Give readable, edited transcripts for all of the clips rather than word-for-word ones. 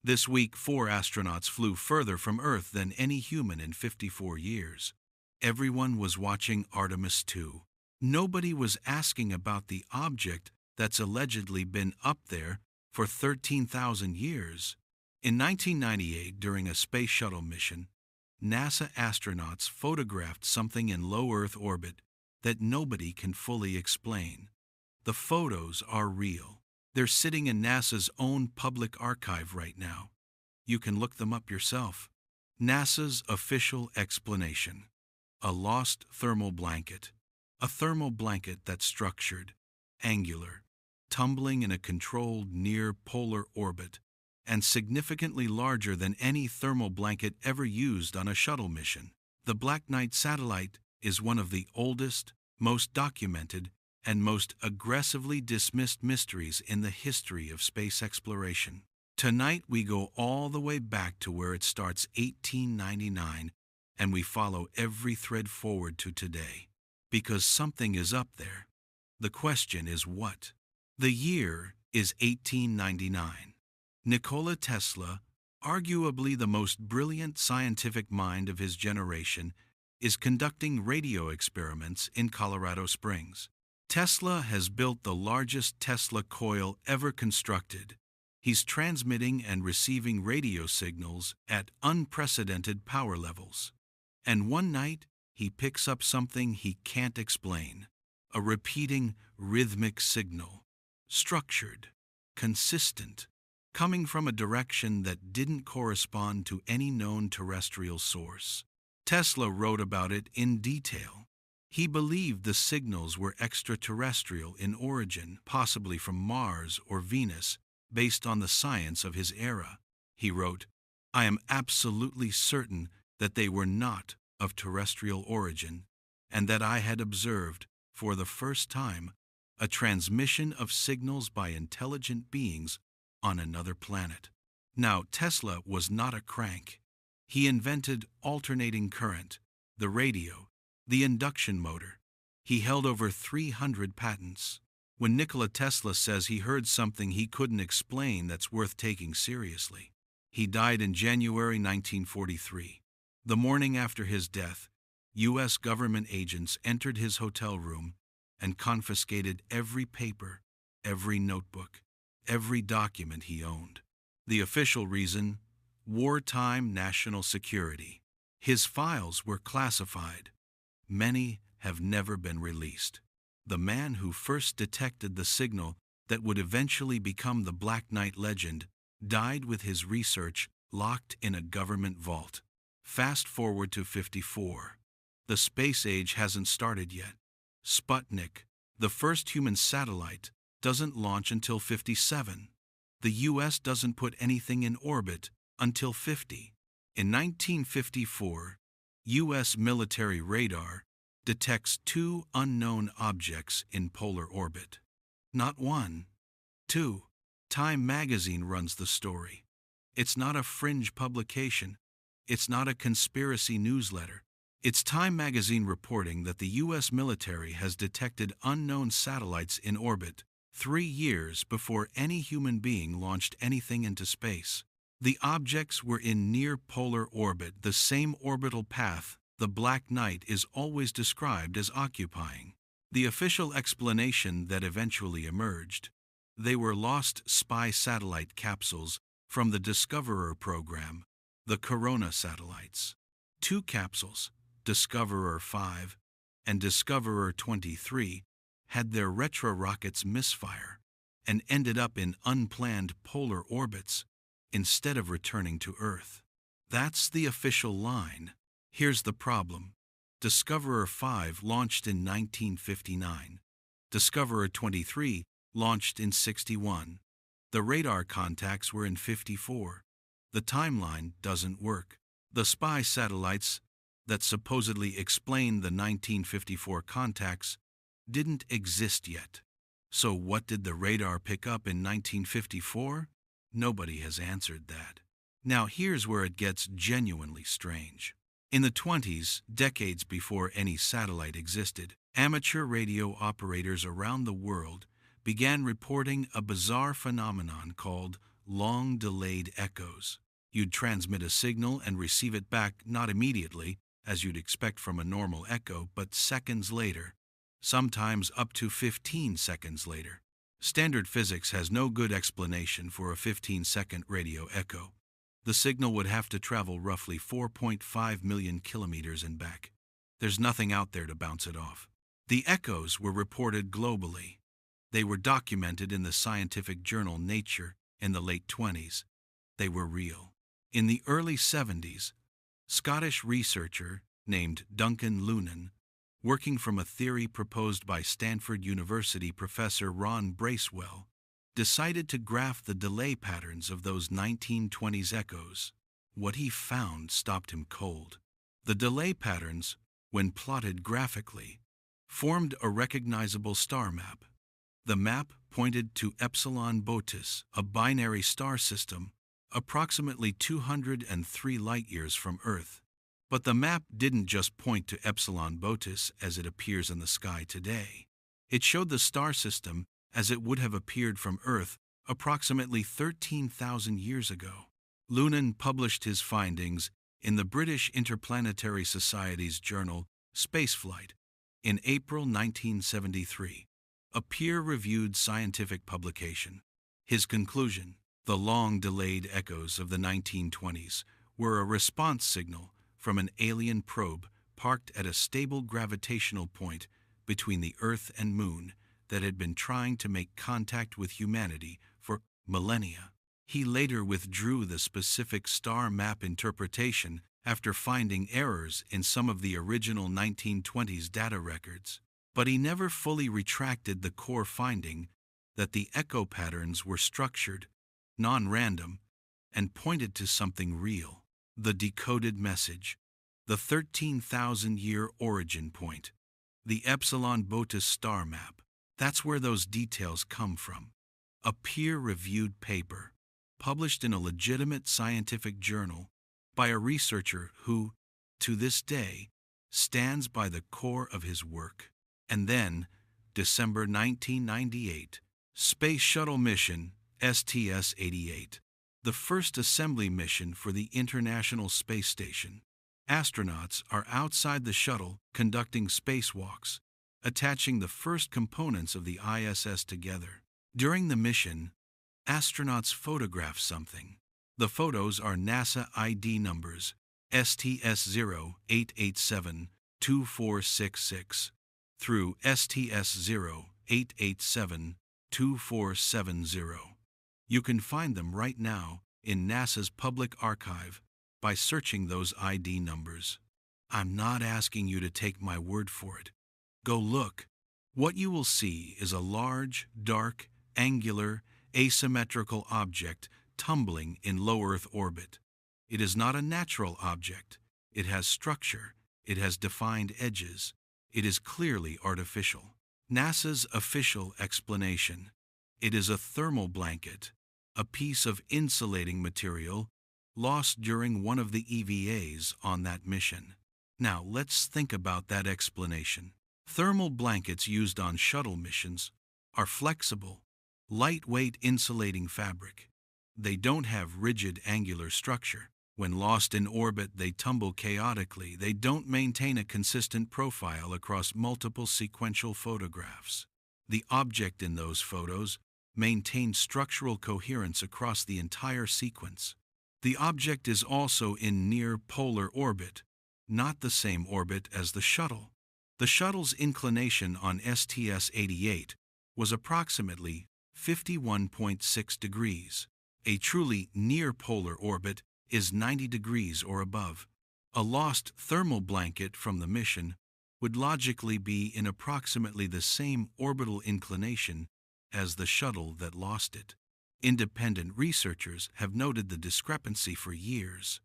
This week, 4 astronauts flew further from Earth than any human in 54 years. Everyone was watching Artemis II. Nobody was asking about the object that's allegedly been up there for 13,000 years. In 1998, during a Space Shuttle mission, NASA astronauts photographed something in low Earth orbit that nobody can fully explain. The photos are real. They're sitting in NASA's own public archive right now. You can look them up yourself. NASA's official explanation: a lost thermal blanket. A thermal blanket that's structured, angular, tumbling in a controlled near-polar orbit, and significantly larger than any thermal blanket ever used on a shuttle mission. The Black Knight satellite is one of the oldest, most documented, and most aggressively dismissed mysteries in the history of space exploration. Tonight we go all the way back to where it starts, 1899, and we follow every thread forward to today. Because something is up there. The question is what? The year is 1899. Nikola Tesla, arguably the most brilliant scientific mind of his generation, is conducting radio experiments in Colorado Springs. Tesla has built the largest Tesla coil ever constructed. He's transmitting and receiving radio signals at unprecedented power levels. And one night, he picks up something he can't explain. A repeating, rhythmic signal. Structured, consistent, coming from a direction that didn't correspond to any known terrestrial source. Tesla wrote about it in detail. He believed the signals were extraterrestrial in origin, possibly from Mars or Venus, based on the science of his era. He wrote, "I am absolutely certain that they were not of terrestrial origin, and that I had observed, for the first time, a transmission of signals by intelligent beings on another planet." Now, Tesla was not a crank. He invented alternating current, the radio, the induction motor. He held over 300 patents. When Nikola Tesla says he heard something he couldn't explain that's worth taking seriously. He died in January 1943. The morning after his death, U.S. government agents entered his hotel room and confiscated every paper, every notebook, every document he owned. The official reason: wartime national security. His files were classified. Many have never been released. The man who first detected the signal that would eventually become the Black Knight legend died with his research locked in a government vault. Fast forward to 54. The space age hasn't started yet. Sputnik, the first human satellite, doesn't launch until 57. The U.S. doesn't put anything in orbit until 50. In 1954, U.S. military radar detects 2 unknown objects in polar orbit. Not 1, 2. Time magazine runs the story. It's not a fringe publication. It's not a conspiracy newsletter. It's Time magazine reporting that the U.S. military has detected unknown satellites in orbit 3 years before any human being launched anything into space. The objects were in near-polar orbit, the same orbital path the Black Knight is always described as occupying. The official explanation that eventually emerged: they were lost spy satellite capsules from the Discoverer program, the Corona satellites. 2 capsules, Discoverer 5 and Discoverer 23, had their retro rockets misfire and ended up in unplanned polar orbits instead of returning to Earth. That's the official line. Here's the problem. Discoverer 5 launched in 1959. Discoverer 23 launched in 61. The radar contacts were in 54. The timeline doesn't work. The spy satellites that supposedly explained the 1954 contacts didn't exist yet. So what did the radar pick up in 1954? Nobody has answered that. Now here's where it gets genuinely strange. In the 20s, decades before any satellite existed, amateur radio operators around the world began reporting a bizarre phenomenon called long-delayed echoes. You'd transmit a signal and receive it back not immediately, as you'd expect from a normal echo, but seconds later, sometimes up to 15 seconds later. Standard physics has no good explanation for a 15-second radio echo. The signal would have to travel roughly 4.5 million kilometers and back. There's nothing out there to bounce it off. The echoes were reported globally. They were documented in the scientific journal Nature in the late 20s. They were real. In the early 70s, Scottish researcher named Duncan Lunan, working from a theory proposed by Stanford University professor Ron Bracewell, decided to graph the delay patterns of those 1920s echoes. What he found stopped him cold. The delay patterns, when plotted graphically, formed a recognizable star map. The map pointed to Epsilon Boötis, a binary star system approximately 203 light-years from Earth. But the map didn't just point to Epsilon Boötis as it appears in the sky today. It showed the star system as it would have appeared from Earth approximately 13,000 years ago. Lunan published his findings in the British Interplanetary Society's journal Spaceflight in April 1973, a peer-reviewed scientific publication. His conclusion: the long-delayed echoes of the 1920s were a response signal from an alien probe parked at a stable gravitational point between the Earth and Moon that had been trying to make contact with humanity for millennia. He later withdrew the specific star map interpretation after finding errors in some of the original 1920s data records. But he never fully retracted the core finding that the echo patterns were structured, non-random, and pointed to something real: the decoded message, the 13,000-year origin point, the Epsilon Boötis star map. That's where those details come from. A peer-reviewed paper, published in a legitimate scientific journal by a researcher who, to this day, stands by the core of his work. And then, December 1998, Space Shuttle mission STS-88, the first assembly mission for the International Space Station. Astronauts are outside the shuttle conducting spacewalks, attaching the first components of the ISS together. During the mission, astronauts photograph something. The photos are NASA ID numbers STS-0887-2466 through STS-0887-2470. You can find them right now in NASA's public archive by searching those ID numbers. I'm not asking you to take my word for it. Go look. What you will see is a large, dark, angular, asymmetrical object tumbling in low Earth orbit. It is not a natural object. It has structure. It has defined edges. It is clearly artificial. NASA's official explanation: it is a thermal blanket, a piece of insulating material lost during one of the EVAs on that mission. Now let's think about that explanation. Thermal blankets used on shuttle missions are flexible, lightweight insulating fabric. They don't have rigid angular structure. When lost in orbit, they tumble chaotically. They don't maintain a consistent profile across multiple sequential photographs. The object in those photos maintains structural coherence across the entire sequence. The object is also in near polar orbit, not the same orbit as the shuttle. The shuttle's inclination on STS-88 was approximately 51.6 degrees. A truly near polar orbit is 90 degrees or above. A lost thermal blanket from the mission would logically be in approximately the same orbital inclination as the shuttle that lost it. Independent researchers have noted the discrepancy for years.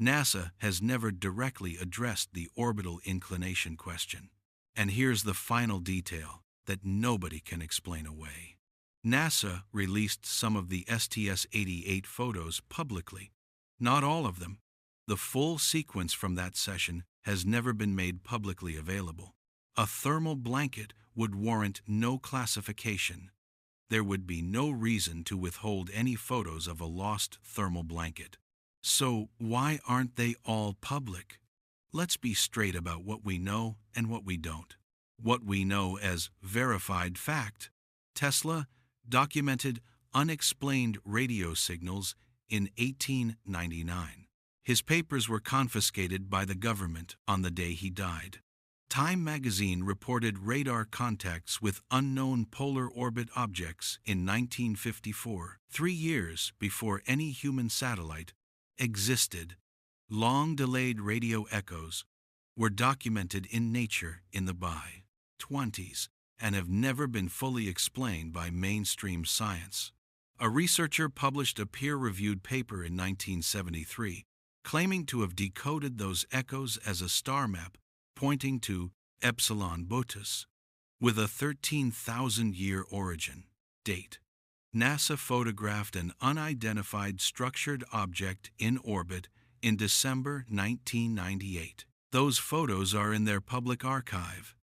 NASA has never directly addressed the orbital inclination question. And here's the final detail that nobody can explain away. NASA released some of the STS-88 photos publicly. Not all of them. The full sequence from that session has never been made publicly available. A thermal blanket would warrant no classification. there would be no reason to withhold any photos of a lost thermal blanket. So why aren't they all public? Let's be straight about what we know and what we don't. What we know as verified fact. Tesla documented unexplained radio signals in 1899. His papers were confiscated by the government on the day he died. Time magazine reported radar contacts with unknown polar orbit objects in 1954, 3 years before any human satellite existed. Long-delayed radio echoes were documented in Nature in the by-20s and have never been fully explained by mainstream science. A researcher published a peer-reviewed paper in 1973 claiming to have decoded those echoes as a star map pointing to Epsilon Boötis, with a 13,000-year origin date. NASA photographed an unidentified structured object in orbit in December 1998. Those photos are in their public archive.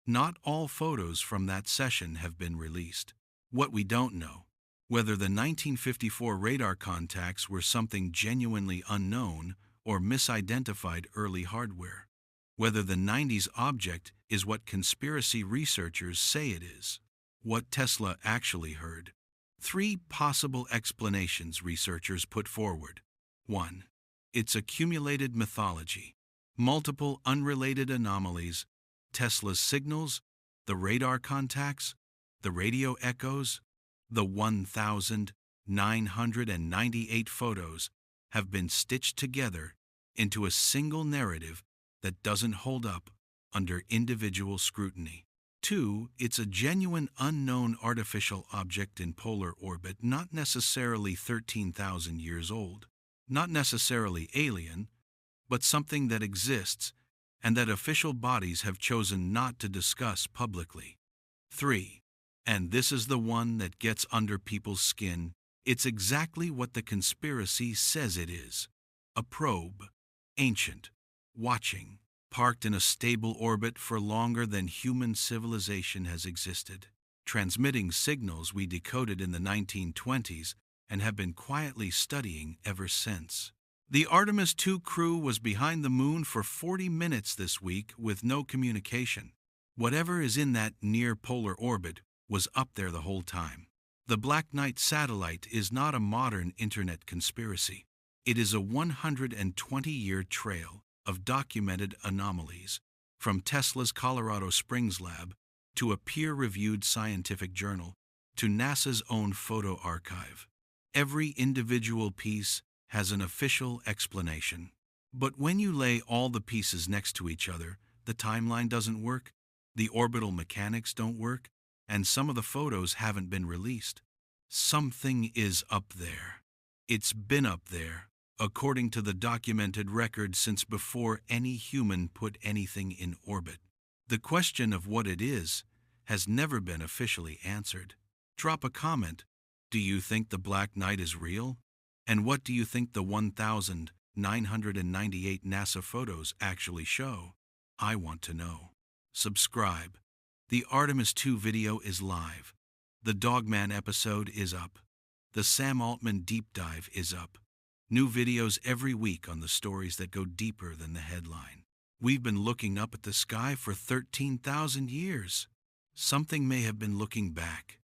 Not all photos from that session have been released. What we don't know, whether the 1954 radar contacts were something genuinely unknown or misidentified early hardware. Whether the 90s object is what conspiracy researchers say it is. What Tesla actually heard. 3 possible explanations researchers put forward. 1. It's accumulated mythology. Multiple unrelated anomalies. Tesla's signals, the radar contacts, the radio echoes, the 1,998 photos have been stitched together into a single narrative that doesn't hold up under individual scrutiny. 2. It's a genuine unknown artificial object in polar orbit, not necessarily 13,000 years old, not necessarily alien, but something that exists and that official bodies have chosen not to discuss publicly. 3. And this is the one that gets under people's skin. It's exactly what the conspiracy says it is. A probe, ancient, watching, parked in a stable orbit for longer than human civilization has existed, transmitting signals we decoded in the 1920s and have been quietly studying ever since. The Artemis II crew was behind the moon for 40 minutes this week with no communication. Whatever is in that near-polar orbit was up there the whole time. The Black Knight satellite is not a modern internet conspiracy. It is a 120-year trail of documented anomalies, from Tesla's Colorado Springs lab to a peer-reviewed scientific journal to NASA's own photo archive. Every individual piece has an official explanation. But when you lay all the pieces next to each other, the timeline doesn't work, the orbital mechanics don't work, and some of the photos haven't been released. Something is up there. It's been up there, according to the documented record, since before any human put anything in orbit. The question of what it is has never been officially answered. Drop a comment. Do you think the Black Knight is real? And what do you think the 1,998 NASA photos actually show? I want to know. Subscribe. The Artemis II video is live. The Dogman episode is up. The Sam Altman deep dive is up. New videos every week on the stories that go deeper than the headline. We've been looking up at the sky for 13,000 years. Something may have been looking back.